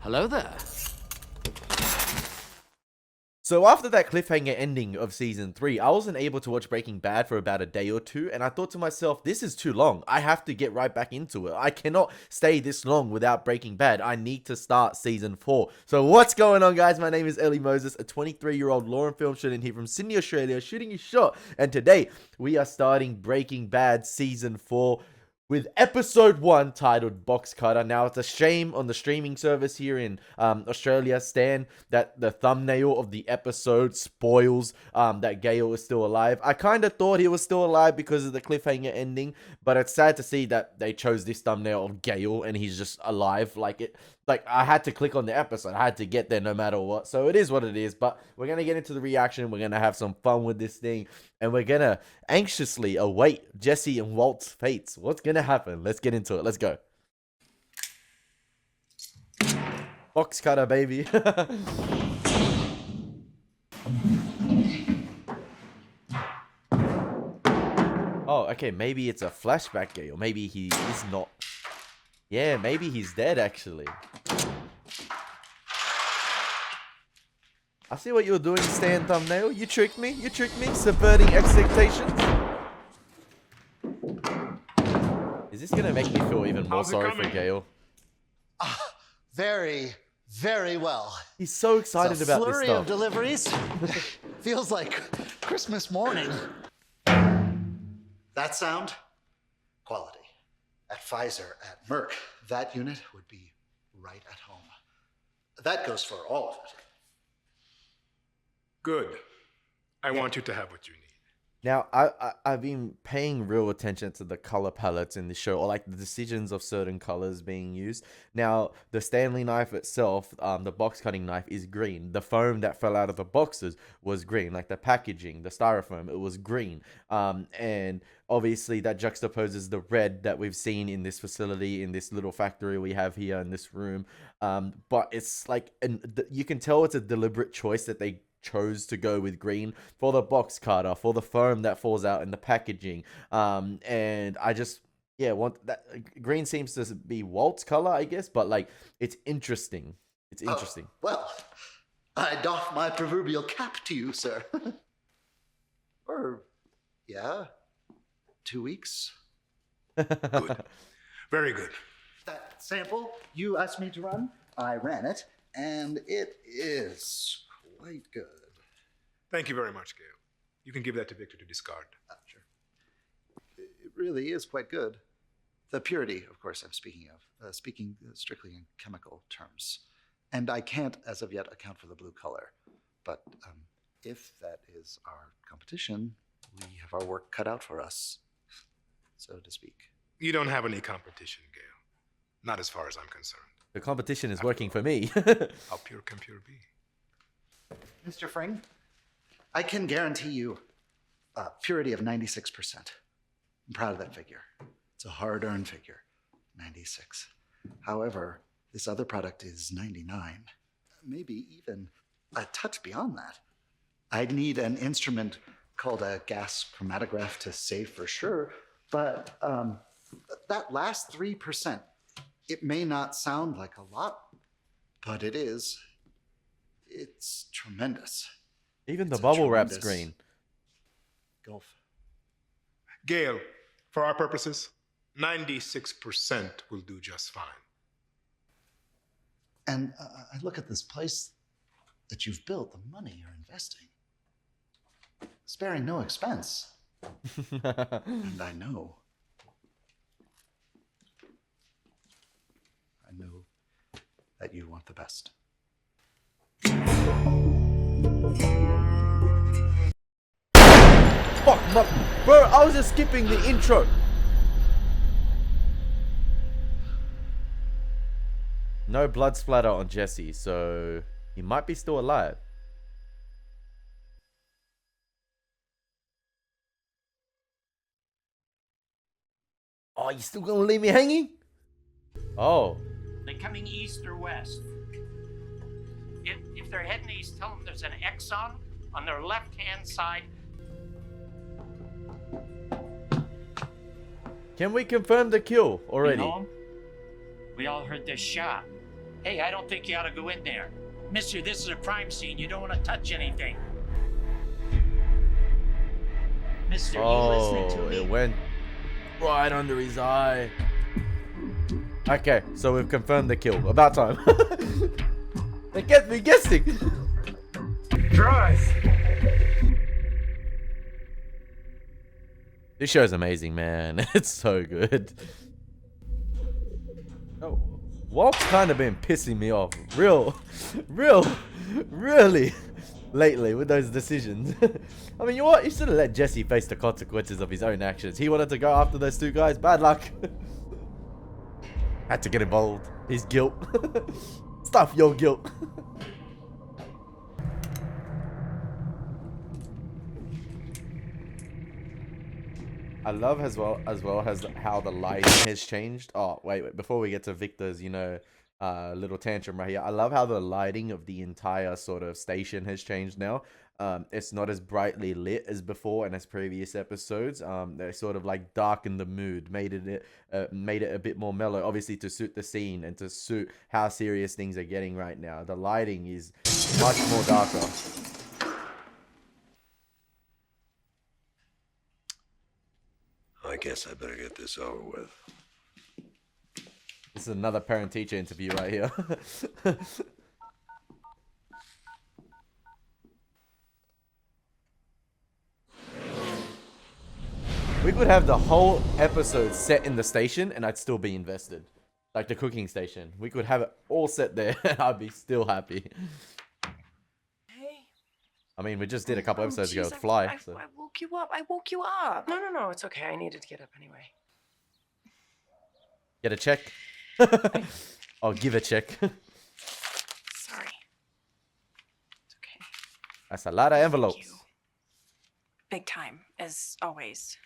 Hello there. So after that cliffhanger ending of season 3, I wasn't able to watch Breaking Bad for about a day or two, and I thought to myself, this is too long. I have to get right back into it. I cannot stay this long without Breaking Bad. I need to start season 4. So what's going on, guys? My name is Elie Moses, a 23-year-old law and film student here from Sydney, Australia, shooting a shot. And today, we are starting Breaking Bad season 4 with episode 1 titled Box Cutter. Now, it's a shame on the streaming service here in Australia, Stan, that the thumbnail of the episode spoils that Gail is still alive. I kind of thought he was still alive because of the cliffhanger ending, but it's sad to see that they chose this thumbnail of Gail and he's just alive. Like I had to click on the episode. I had to get there no matter what. So it is what it is, but we're going to get into the reaction. We're going to have some fun with this thing, and we're going to anxiously await Jesse and Walt's fates. What's going to happen? Let's get into it. Let's go. Box cutter, baby. Oh, okay. Maybe it's a flashback, Gail. Maybe he is not. Yeah, maybe he's dead, actually. I see what you're doing, Stan thumbnail. You tricked me. You tricked me. Subverting expectations. Is this going to make me feel even more sorry for Gail? Very, very well. He's so excited about this Flurry stuff. of deliveries. Feels like Christmas morning. That sound? Quality. At Pfizer, at Merck, that unit would be right at home. That goes for all of it. Good. I want you to have what you need. Now, I've been paying real attention to the color palettes in the show, or like the decisions of certain colors being used. Now, the Stanley knife itself, the box cutting knife, is green. The foam that fell out of the boxes was green. Like the packaging, the styrofoam, it was green. And obviously that juxtaposes the red that we've seen in this facility, in this little factory we have here in this room. But it's like, you can tell it's a deliberate choice that they chose to go with green for the box cutter, for the foam that falls out in the packaging. And I just, yeah, want that. Green seems to be Walt's color, I guess, but like, it's interesting. It's interesting. Well, I doff my proverbial cap to you, sir. Or, yeah, 2 weeks. Good. Very good. That sample you asked me to run, I ran it, and it is quite good. Thank you very much, Gail. You can give that to Victor to discard. Sure. It really is quite good. The purity, of course, I'm speaking of, speaking strictly in chemical terms. And I can't, as of yet, account for the blue color. But if that is our competition, we have our work cut out for us, so to speak. You don't have any competition, Gail. Not as far as I'm concerned. The competition is working for me. How pure can pure be? Mr. Fring, I can guarantee you a purity of 96%. I'm proud of that figure. It's a hard-earned figure, 96. However, this other product is 99, maybe even a touch beyond that. I'd need an instrument called a gas chromatograph to say for sure, but that last 3%, it may not sound like a lot, but it is. It's tremendous. Even the bubble wrap's green. Gulf. Gail, for our purposes, 96% will do just fine. And I look at this place that you've built, the money you're investing, sparing no expense. And I know that you want the best. Fuck, bro, I was just skipping the intro. No blood splatter on Jesse, so he might be still alive. Oh, you still gonna leave me hanging? Oh. They coming east or west? If they're heading east, tell them there's an Exxon on their left-hand side. Can we confirm the kill already? You know, we all heard this shot. Hey, I don't think you ought to go in there. Mister, this is a crime scene. You don't want to touch anything. Mister, you listening to me? It went right under his eye. Okay, so we've confirmed the kill. About time. They kept me guessing. Drive! This show's amazing, man. It's so good. Oh, Walt's kind of been pissing me off really lately with those decisions. I mean, you know what? You should have let Jesse face the consequences of his own actions. He wanted to go after those two guys. Bad luck. Had to get involved. His guilt. Stuff your guilt. I love as well as how the lighting has changed. Oh, wait, before we get to Victor's, little tantrum right here. I love how the lighting of the entire sort of station has changed now. It's not as brightly lit as before and as previous episodes. They sort of like darkened the mood, made it a bit more mellow, obviously to suit the scene and to suit how serious things are getting right now. The lighting is much more darker. I guess I better get this over with. This is another parent-teacher interview right here. We could have the whole episode set in the station and I'd still be invested. Like the cooking station. We could have it all set there and I'd be still happy. Hey. I mean, we just did a couple episodes ago Jeez, with Fly. I So. woke you up. I woke you up. No, it's okay. I needed to get up anyway. Get a check? I'll give a check. Sorry. It's okay. That's a lot of Thank envelopes. you. Big time, as always.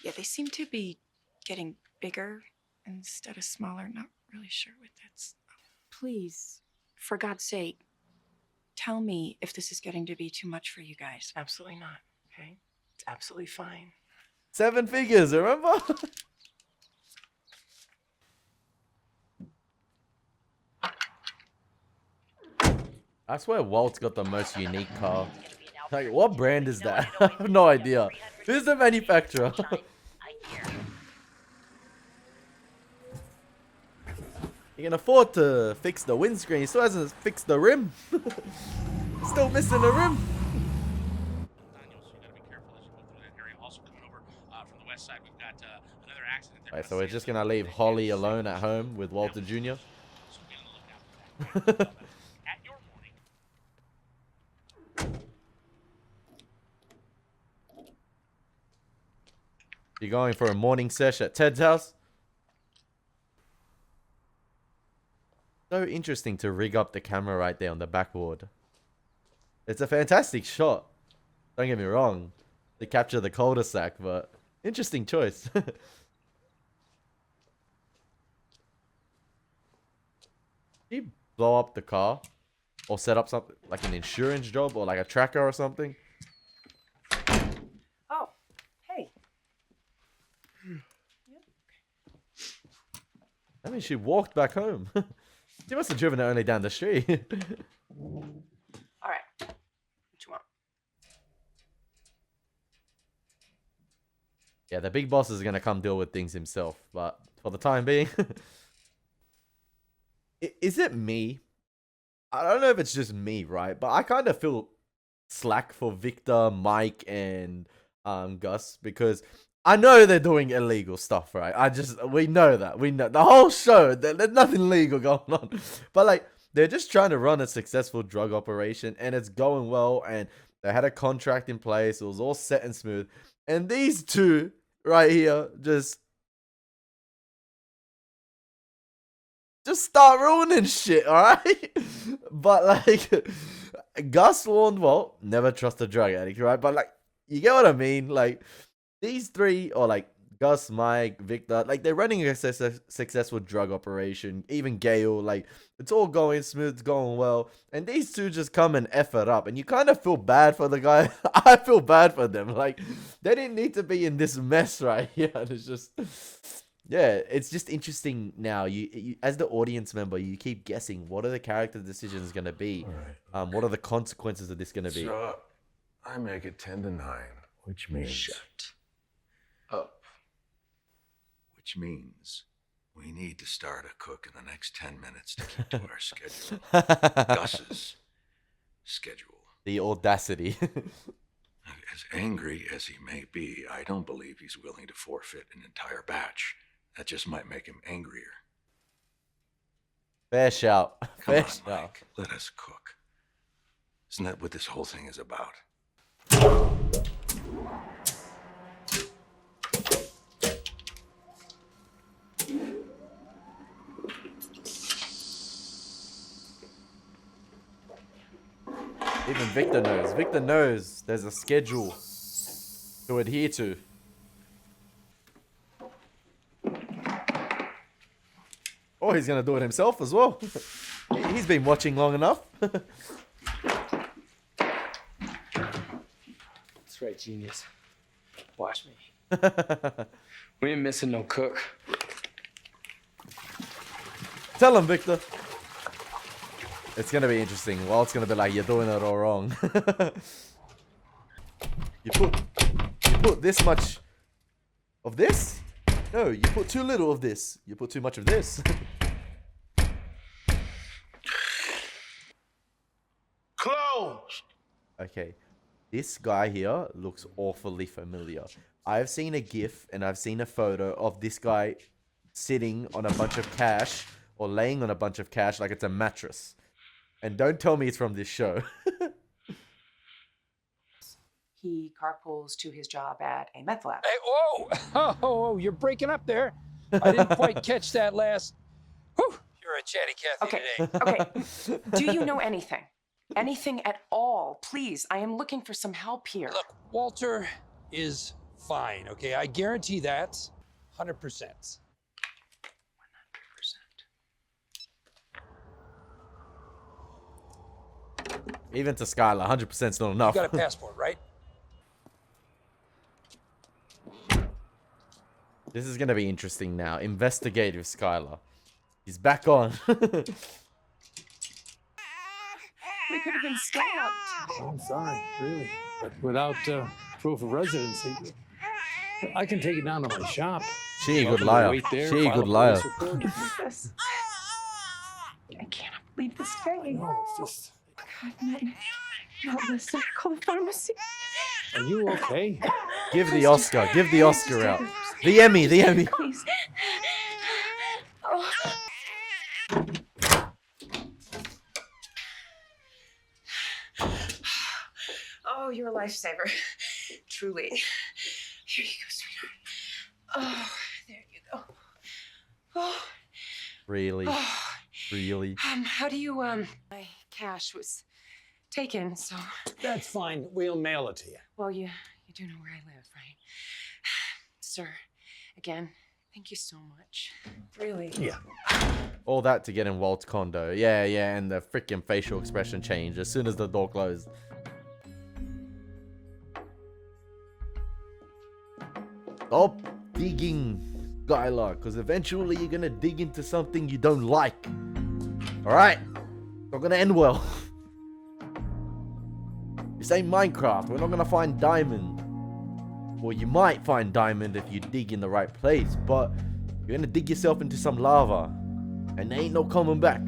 Yeah, they seem to be getting bigger instead of smaller. Not really sure what that's. Please, for God's sake, tell me if this is getting to be too much for you guys. Absolutely not. Okay? It's absolutely fine. 7 figures, remember? I swear Walt's got the most unique car. Like, what brand is that? I have no idea. Who's the manufacturer? He can afford to fix the windscreen. He still hasn't fixed the rim. Still missing the rim. Right, so we're just gonna leave Holly alone at home with Walter Jr. You're going for a morning sesh at Ted's house? So interesting to rig up the camera right there on the backboard. It's a fantastic shot. Don't get me wrong. To capture the cul-de-sac, but interesting choice. Did he blow up the car? Or set up something like an insurance job or like a tracker or something? Oh, hey. I mean, she walked back home. She must have driven it only down the street. All right. What you want? Yeah, the big boss is going to come deal with things himself. But for the time being... Is it me? I don't know if it's just me, right? But I kind of feel slack for Victor, Mike, and GUS. Because I know they're doing illegal stuff, right? We know that. We know. The whole show, there's nothing legal going on. But like, they're just trying to run a successful drug operation. And it's going well. And they had a contract in place. It was all set and smooth. And these two right here just start ruining shit, alright? But like, GUS warned Walt, never trust a drug addict, right? But like, you get what I mean? Like, these three, or like GUS, Mike, Victor, like they're running a successful drug operation. Even Gail, like, it's all going smooth, it's going well. And these two just come and F it up. And you kind of feel bad for the guy. I feel bad for them. Like, they didn't need to be in this mess right here. And it's just... Yeah, it's just interesting now. You as the audience member, you keep guessing what are the character decisions going to be. All right. What are the consequences of this going to be? So, I make it 10 to 9, which means... Shut up. Which means we need to start a cook in the next 10 minutes to keep to our schedule. Gus's schedule. The audacity. As angry as he may be, I don't believe he's willing to forfeit an entire batch. That just might make him angrier. Fair shout. Come Fair on, shout. Mike. Let us cook. Isn't that what this whole thing is about? Even Victor knows. Victor knows there's a schedule to adhere to. Oh, he's gonna do it himself as well. He's been watching long enough. That's right, genius. Watch me. We ain't missing no cook. Tell him, Victor. It's gonna be interesting. Walt's gonna be like, you're doing it all wrong. You put this much of this? No, you put too little of this. You put too much of this. Closed. Okay. This guy here looks awfully familiar. I've seen a GIF and I've seen a photo of this guy sitting on a bunch of cash or laying on a bunch of cash like it's a mattress. And don't tell me it's from this show. He carpools to his job at a meth lab. Hey, whoa! You're breaking up there. I didn't quite catch that last. Whew, you're a chatty Cathy today. Okay. Do you know anything? Anything at all? Please, I am looking for some help here. Look, Walter is fine, okay? I guarantee that 100%. Even to Skyler, 100% is not enough. You got a passport, right? This is going to be interesting now. Investigative Skyler. He's back on. We could have been stabbed. I'm sorry, really. But without proof of residency, I can take it down to my shop. She a good liar. Wait there, She a file good police liar. report. This. I cannot believe this day. No, it's just... God, not this. Call the pharmacy. Are you okay? Give the Oscar. Give the Oscar out. The Emmy. The Emmy. Please. Oh. Oh, you're a lifesaver. Truly. Here you go, sweetheart. Oh, there you go. Oh. Really? Oh. Really? How do you, my cash was taken, so. That's fine. We'll mail it to you. Well, you do know where I live, right? Sir, again, thank you so much. Really. Yeah. All that to get in Walt's condo. Yeah, and the freaking facial expression changed as soon as the door closed. Stop digging, Skylar, because eventually you're gonna dig into something you don't like. Alright? Not gonna end well. This ain't Minecraft. We're not gonna find diamond. Well, you might find diamond if you dig in the right place, but you're gonna dig yourself into some lava. And there ain't no coming back.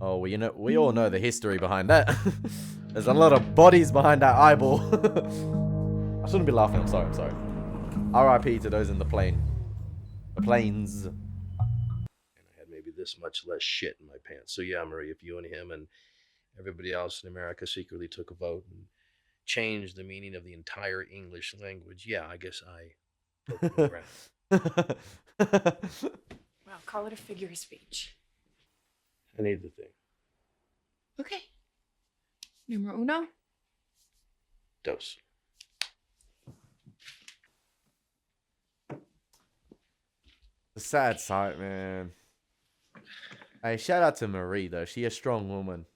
Oh, well, you know, we all know the history behind that. There's a lot of bodies behind that eyeball. I shouldn't be laughing. I'm sorry. R.I.P. to those in the plane. The planes. And I had maybe this much less shit in my pants. So yeah, Marie, if you and him and everybody else in America secretly took a vote and changed the meaning of the entire English language, yeah, I guess I took the breath. Well, call it a figure of speech. I need the thing. Okay. Numero uno. Dose. The sad sight, man. Hey, shout out to Marie though. She a strong woman.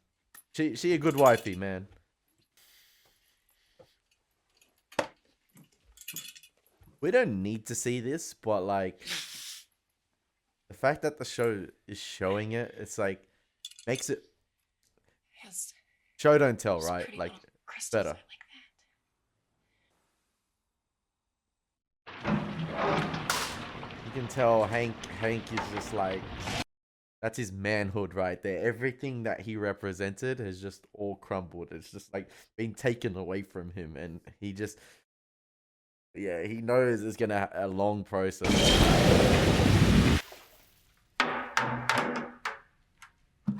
She a good wifey, man. we don't need to see this, but like the fact that the show is showing it, it's like makes it Has show don't tell, those right? pretty Like little crystals better. I like You can tell Hank is just like, that's his manhood right there. Everything that he represented has just all crumbled. It's just like been taken away from him, and he just, yeah, he knows it's gonna a long process.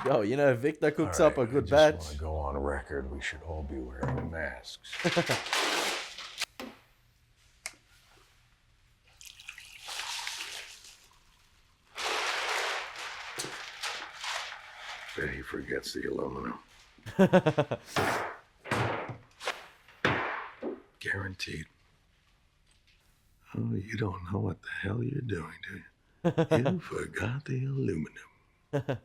Yo, you know, Victor cooks up a good batch. I just want to go on record. We should all be wearing masks. Bet he forgets the aluminum. Guaranteed. Oh, you don't know what the hell you're doing, do you? You forgot the aluminum.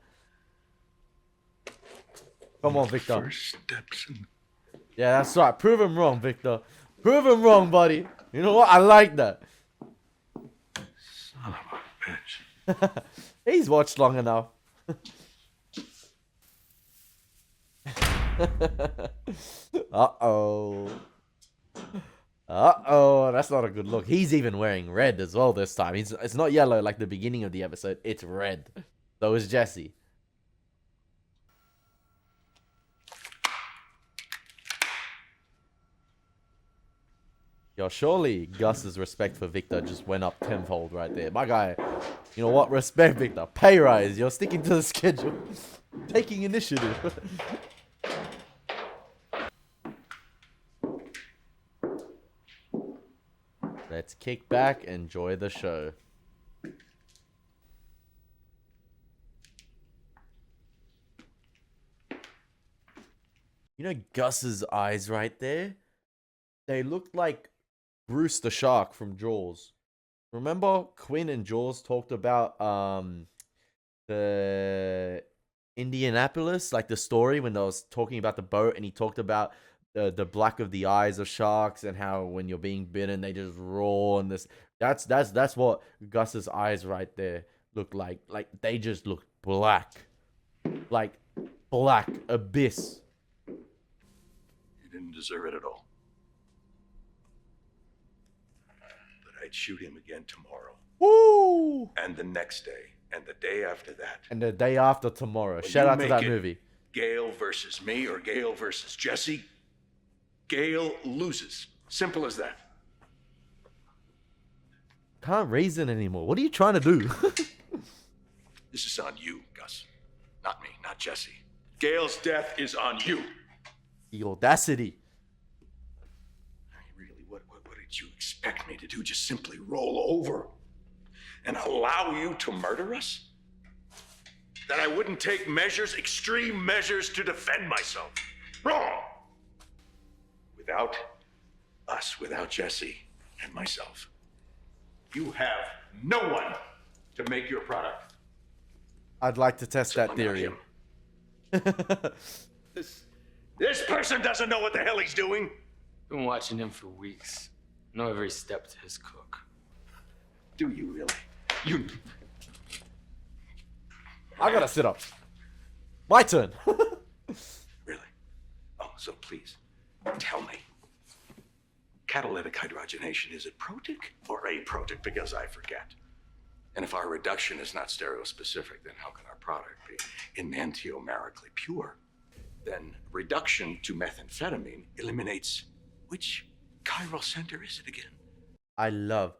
Come on, Victor. First steps in. Yeah, that's right. Prove him wrong, Victor. Prove him wrong, buddy. You know what? I like that. Son of a bitch. He's watched long enough. Uh-oh. Uh-oh. That's not a good look. He's even wearing red as well this time. It's not yellow like the beginning of the episode. It's red. So is Jesse. Yo, surely Gus's respect for Victor just went up tenfold right there. My guy, you know what? Respect Victor. Pay rise. You're sticking to the schedule. Taking initiative. Let's kick back, enjoy the show. You know Gus's eyes right there? They looked like Bruce the Shark from Jaws. Remember Quinn and Jaws talked about the Indianapolis, like the story when they was talking about the boat, and he talked about the black of the eyes of sharks and how when you're being bitten they just roar, and this that's what Gus's eyes right there look like. Like they just look black. Like black abyss. You didn't deserve it at all. But I'd shoot him again tomorrow. Woo! And the next day. And the day after that. And the day after tomorrow. When Shout you out to make that it movie. Gail versus me or Gail versus Jesse, Gail loses. Simple as that. Can't reason anymore. What are you trying to do? This is on you, Gus. Not me, not Jesse. Gail's death is on you. The audacity. Really, what did you expect me to do? Just simply roll over and allow you to murder us? That I wouldn't take measures, extreme measures to defend myself? Wrong! Without us, without Jesse and myself, you have no one to make your product. I'd like to test that Not theory. him. This person doesn't know what the hell he's doing. Been watching him for weeks. Know every step to his cook. Do you really? You. I gotta sit up. My turn. Really? Oh, so please, tell me. Catalytic hydrogenation, is it protic or aprotic? Because I forget. And if our reduction is not stereospecific, then how can our product be enantiomerically pure? Then reduction to methamphetamine eliminates which chiral center is it again? I love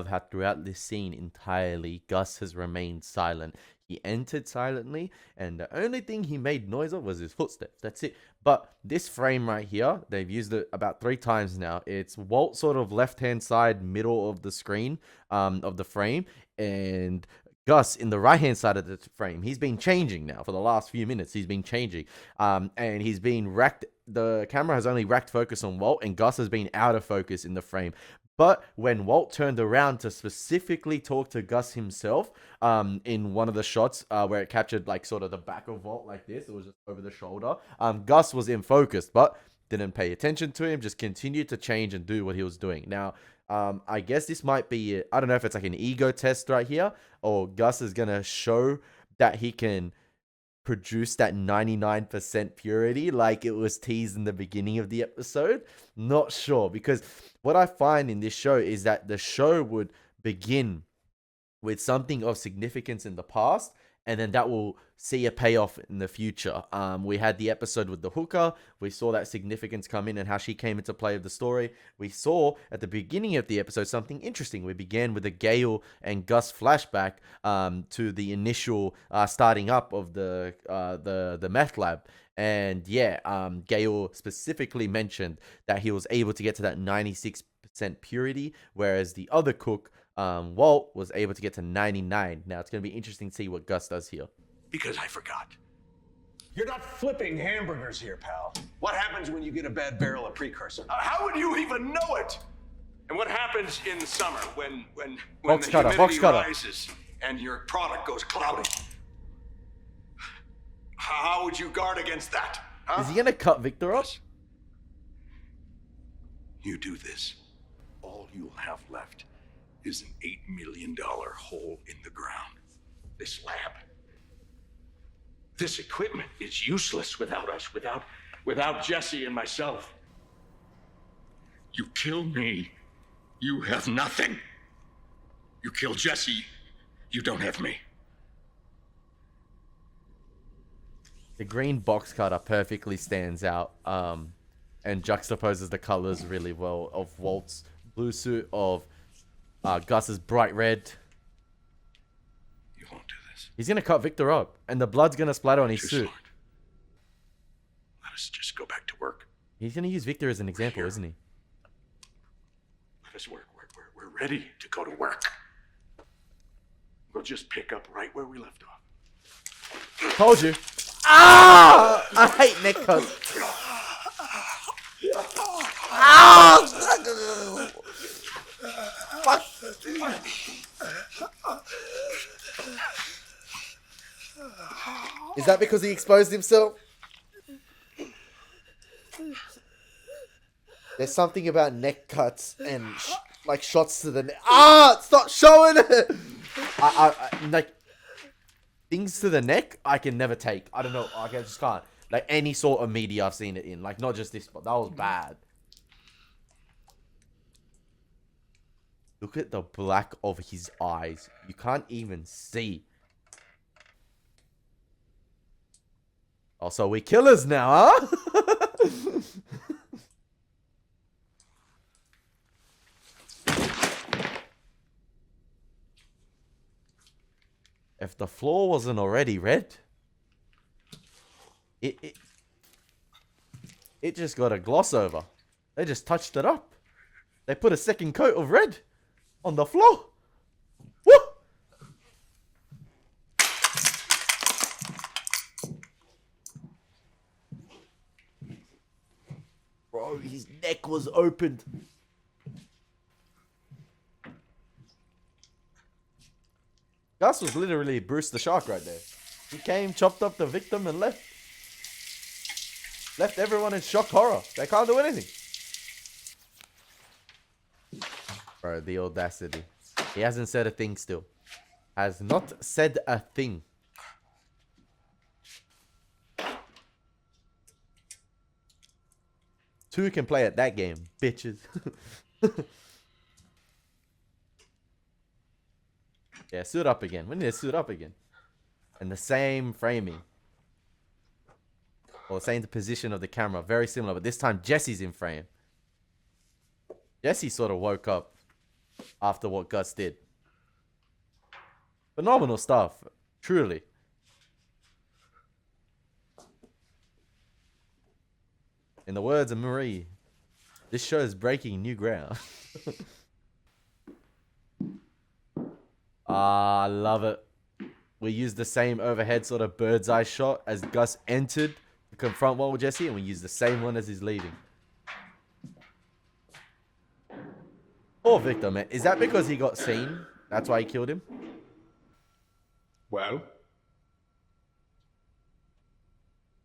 how throughout this scene entirely, Gus has remained silent. He entered silently, and the only thing he made noise of was his footsteps. That's it. But this frame right here, they've used it about 3 times now. It's Walt sort of left-hand side, middle of the screen, of the frame, and Gus in the right-hand side of the frame. He's been changing now for the last few minutes. He's been changing, and he's been racked. The camera has only racked focus on Walt, and Gus has been out of focus in the frame. But when Walt turned around to specifically talk to Gus himself, in one of the shots where it captured like sort of the back of Walt like this, it was just over the shoulder. Gus was in focus, but didn't pay attention to him. Just continued to change and do what he was doing. Now, I guess this might be, I don't know if it's like an ego test right here, or Gus is going to show that he can produce that 99% purity like it was teased in the beginning of the episode. Not sure, because what I find in this show is that the show would begin with something of significance in the past, and then that will see a payoff in the future. We had the episode with the hooker. We saw that significance come in and how she came into play of the story. We saw at the beginning of the episode something interesting. We began with a Gail and Gus flashback to the initial starting up of the meth lab. And yeah, Gail specifically mentioned that he was able to get to that 96% purity, whereas the other cook, Walt, was able to get to 99. Now it's going to be interesting to see what Gus does here. Because I forgot. You're not flipping hamburgers here, pal. What happens when you get a bad barrel of precursor? How would you even know it? And what happens in the summer when Box the cutter, humidity box cutter. rises and your product goes cloudy? How would you guard against that? Huh? Is he going to cut Victor up? You do this, all you'll have left is an $8 million hole in the ground. This lab. This equipment is useless without us, without Jesse and myself. You kill me, you have nothing. You kill Jesse, you don't have me. The green box cutter perfectly stands out and juxtaposes the colors really well of Walt's blue suit, of Gus's bright red. You won't do this. He's going to cut Victor up, and the blood's going to splatter on his suit. Smart. Let us just go back to work. He's going to use Victor as an example, isn't he? Let us work. We're ready to go to work. We'll just pick up right where we left off. Told you. Ah! I hate neck cuts. Ah! Fuck. Is that because he exposed himself? There's something about neck cuts and like shots to the neck. Ah! Stop showing it! I like things to the neck. I can never take. I don't know. I just can't. Like any sort of media I've seen it in. Like not just this, but that was bad. Look at the black of his eyes. You can't even see. Oh, so we killers now, huh? If the floor wasn't already red, it just got a gloss over. They just touched it up. They put a second coat of red on the floor. Woo! Bro, his neck was opened. Gus was literally Bruce the Shark right there. He came, chopped up the victim, and left. Left everyone in shock horror. They can't do anything. Bro, the audacity. He hasn't said a thing still. Has not said a thing. Two can play at that game, bitches. Yeah, suit up again. We need to suit up again. And the same framing. Or the same position of the camera. Very similar, but this time Jesse's in frame. Jesse sort of woke up after what Gus did. Phenomenal stuff. Truly. In the words of Marie, this show is breaking new ground. I love it. We used the same overhead sort of bird's eye shot as Gus entered to confront Walt and Jesse, and we used the same one as he's leaving. Poor Victor, man. Is that because he got seen? That's why he killed him? Well,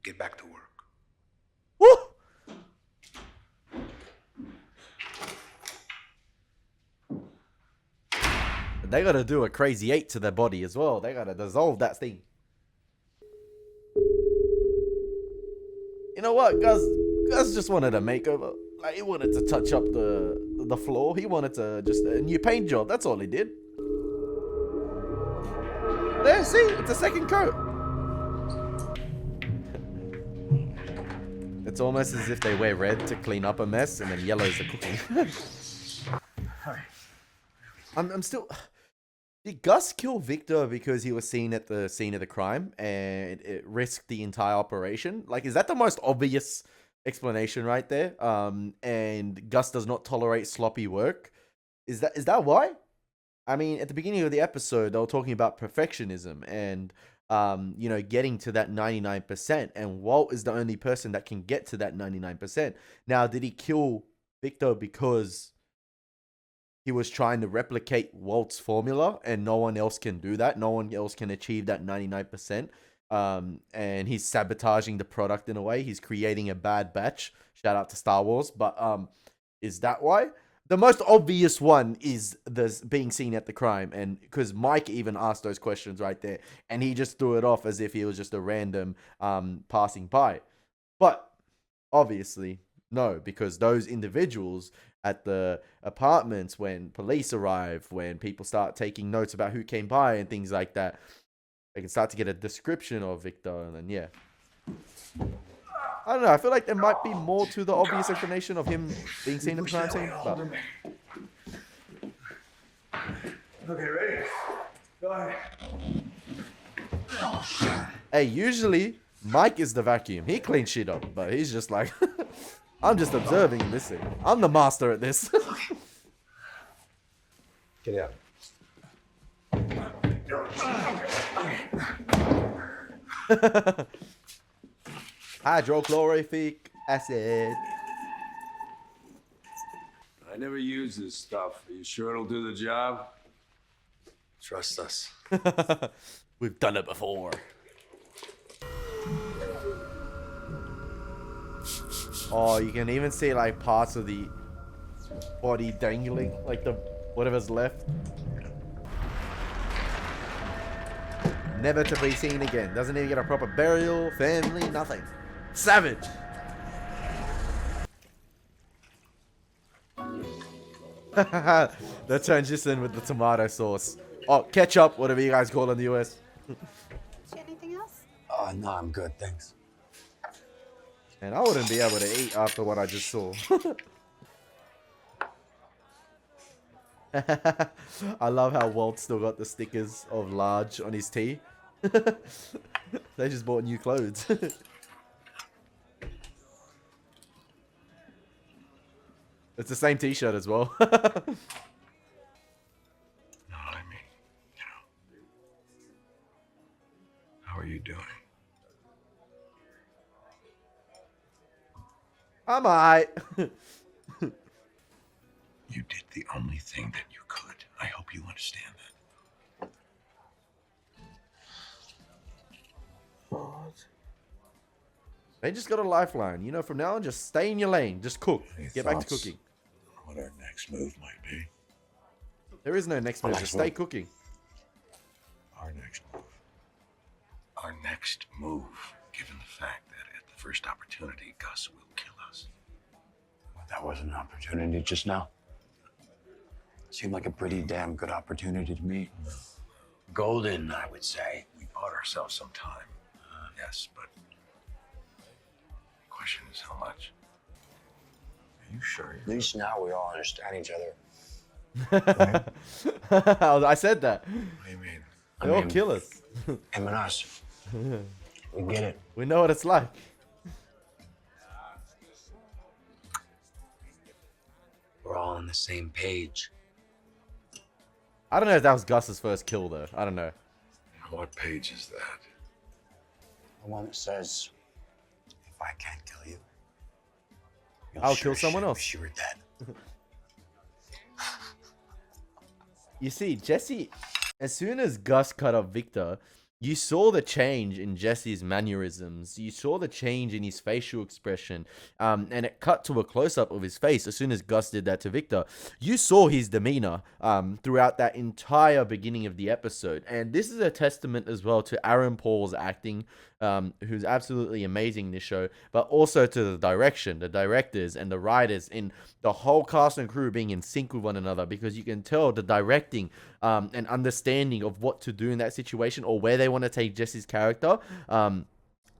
Get back to work. Woo! They gotta do a crazy 8 to their body as well. They gotta dissolve that thing. You know what, Gus just wanted a makeover. Like, he wanted to touch up the floor. He wanted to just a new paint job. That's all he did. There, see, it's a second coat. It's almost as if they wear red to clean up a mess, and then yellow is the cooking. I'm still. Did Gus kill Victor because he was seen at the scene of the crime and it risked the entire operation? Like, is that the most obvious explanation right there? And Gus does not tolerate sloppy work. Is that why? I mean, at the beginning of the episode, they were talking about perfectionism and you know, getting to that 99%, and Walt is the only person that can get to that 99%. Now, did he kill Victor because he was trying to replicate Walt's formula and no one else can do that? No one else can achieve that 99%. And he's sabotaging the product in a way. He's creating a bad batch. Shout out to Star Wars. But is that why? The most obvious one is this being seen at the crime, and because Mike even asked those questions right there, and he just threw it off as if he was just a random passing by. But obviously, no, because those individuals at the apartments, when police arrive, when people start taking notes about who came by and things like that, they can start to get a description of Victor, and then yeah. I don't know, I feel like there might be more to the obvious explanation of him being seen at the crime scene. But... Okay, ready? Go ahead. Hey, usually Mike is the vacuum. He cleans shit up, but he's just like, I'm just observing in this thing. I'm the master at this. Get out. Hydrochloric acid. I never use this stuff. Are you sure it'll do the job? Trust us. We've done it before. Oh, you can even see like parts of the body dangling, like the whatever's left. Never to be seen again. Doesn't even get a proper burial, family, nothing. Savage. The transition with the tomato sauce. Oh, ketchup, whatever you guys call it in the US. Anything else? No, I'm good, thanks. And I wouldn't be able to eat after what I just saw. I love how Walt still got the stickers of large on his tee. They just bought new clothes. It's the same t-shirt as well. No, I mean, you know, how are you doing? I'm alright. You did the only thing that you could. I hope you understand that. What? They just got a lifeline. You know, from now on, just stay in your lane. Just cook. Get back to cooking. What our next move might be. There is no next move. Just stay cooking. Our next move. Our next move, given the fact that at the first opportunity, Gus will kill us. Well, that wasn't an opportunity just now. Seemed like a pretty damn good opportunity to me. Golden, I would say. We bought ourselves some time. Yes, but the question is how much? Are you sure? At least now we all understand each other. I said that. What do you mean? They all kill us. Him and us. We get it. We know what it's like. We're all on the same page. I don't know if that was Gus's first kill, though. I don't know. What page is that? The one that says, if I can't kill you, I'll kill someone else. Sure dead. You see, Jesse, as soon as Gus cut up Victor, you saw the change in Jesse's mannerisms. You saw the change in his facial expression. And it cut to a close-up of his face as soon as Gus did that to Victor. You saw his demeanor throughout that entire beginning of the episode. And this is a testament as well to Aaron Paul's acting, who's absolutely amazing in this show, but also to the direction, the directors, and the writers, in the whole cast and crew being in sync with one another, because you can tell the directing and understanding of what to do in that situation, or where they want to take Jesse's character.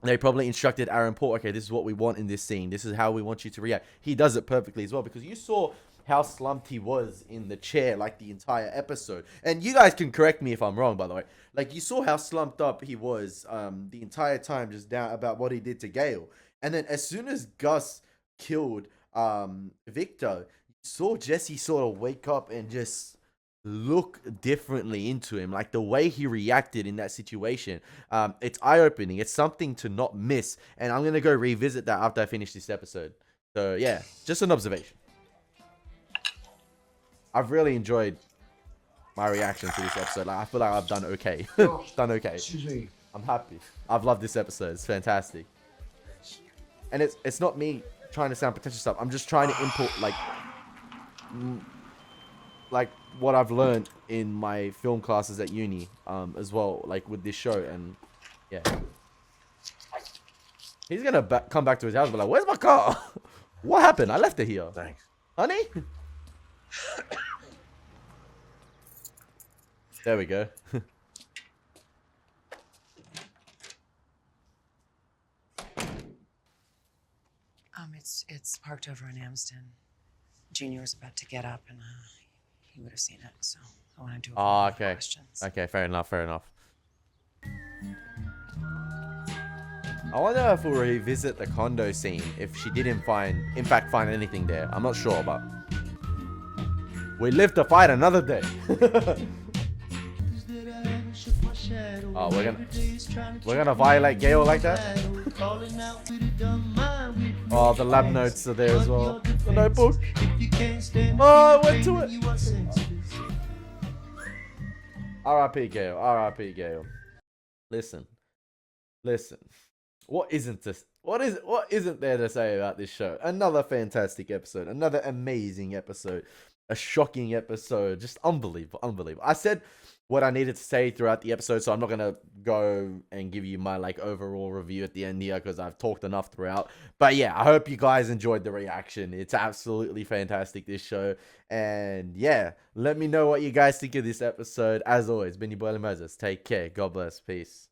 They probably instructed Aaron Paul, okay, this is what we want in this scene. This is how we want you to react. He does it perfectly as well, because you saw how slumped he was in the chair, like, the entire episode. And you guys can correct me if I'm wrong, by the way. Like, you saw how slumped up he was the entire time, just down about what he did to Gail. And then as soon as Gus killed Victor, you saw Jesse sort of wake up and just look differently into him. Like, the way he reacted in that situation, it's eye-opening. It's something to not miss. And I'm going to go revisit that after I finish this episode. So, yeah, just an observation. I've really enjoyed my reaction to this episode. Like, I feel like I've done okay. Done okay. Excuse me. I'm happy. I've loved this episode. It's fantastic. And it's not me trying to sound pretentious stuff. I'm just trying to input, like what I've learned in my film classes at uni, as well, like with this show. And yeah, he's gonna come back to his house and be like, "Where's my car? What happened? I left it here." Thanks. Honey? There we go. It's parked over in Amsden. Junior was about to get up, and he would have seen it, so I want to do Oh, it. okay. Questions. Okay, fair enough, fair enough. I wonder if we'll revisit the condo scene, if she didn't in fact find anything there. I'm not sure, but we live to fight another day. Oh, we're gonna violate Gail like that? Oh, the lab notes are there as well. The notebook. Oh, I went to it. R.I.P. Gail. R.I.P. Gail. Listen. What isn't there to say about this show? Another fantastic episode. Another amazing episode. A shocking episode. Just unbelievable. I said what I needed to say throughout the episode, so I'm not gonna go and give you my overall review at the end here, because I've talked enough throughout. But yeah, I hope you guys enjoyed the reaction. It's absolutely fantastic, this show. And yeah, let me know what you guys think of this episode. As always, been your boy Elie Moses. Take care. God bless. Peace.